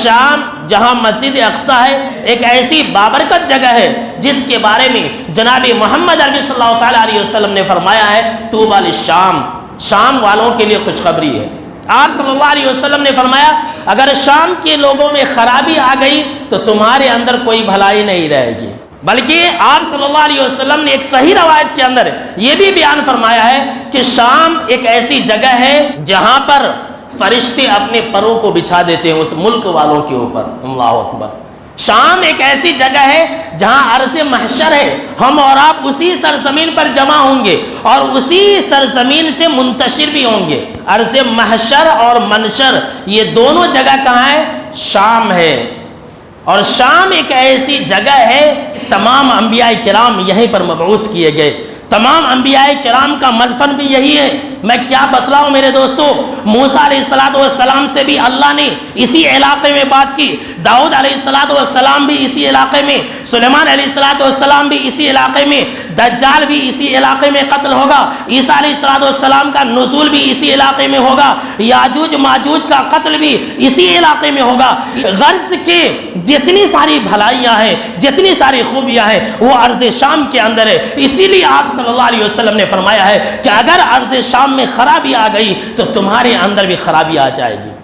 شام جہاں مسجد اقصی ہے ایک ایسی بابرکت جگہ ہے جس کے بارے میں جناب محمد عربی صلی اللہ تعالیٰ علیہ وسلم نے فرمایا ہے طوبیٰ للشام، شام والوں کے لیے خوشخبری ہے۔ آپ صلی اللہ علیہ وسلم نے فرمایا اگر شام کے لوگوں میں خرابی آ گئی تو تمہارے اندر کوئی بھلائی نہیں رہے گی، بلکہ آپ صلی اللہ علیہ وسلم نے ایک صحیح روایت کے اندر یہ بھی بیان فرمایا ہے کہ شام ایک ایسی جگہ ہے جہاں پر فرشتے اپنے پروں کو بچھا دیتے ہیں اس ملک والوں کے اوپر۔ اللہ اکبر۔ شام ایک ایسی جگہ ہے جہاں عرض محشر ہے، ہم اور آپ اسی سرزمین پر جمع ہوں گے اور اسی سرزمین سے منتشر بھی ہوں گے۔ عرض محشر اور منشر یہ دونوں جگہ کہاں ہے؟ شام ہے۔ اور شام ایک ایسی جگہ ہے تمام انبیاء کرام یہیں پر مبعوث کیے گئے، تمام انبیاء کرام کا مدفن بھی یہی ہے۔ میں کیا بتلاؤں میرے دوستو، موسیٰ علیہ السلام سے بھی اللہ نے اسی علاقے میں بات کی، داؤد علیہ السلام بھی اسی علاقے میں، سلیمان علیہ السلام بھی اسی علاقے میں، دجال بھی اسی علاقے میں قتل ہوگا، عیسیٰ علیہ السلام کا نزول بھی اسی علاقے میں ہوگا، یاجوج ماجوج کا قتل بھی اسی علاقے میں ہوگا۔ غرض کے جتنی ساری بھلائیاں ہیں، جتنی ساری خوبیاں ہیں وہ ارض شام کے اندر ہے۔ اسی لیے آپ صلی اللہ علیہ وسلم نے فرمایا ہے کہ اگر ارض شام میں خرابی آ گئی تو تمہارے اندر بھی خرابی آ جائے گی۔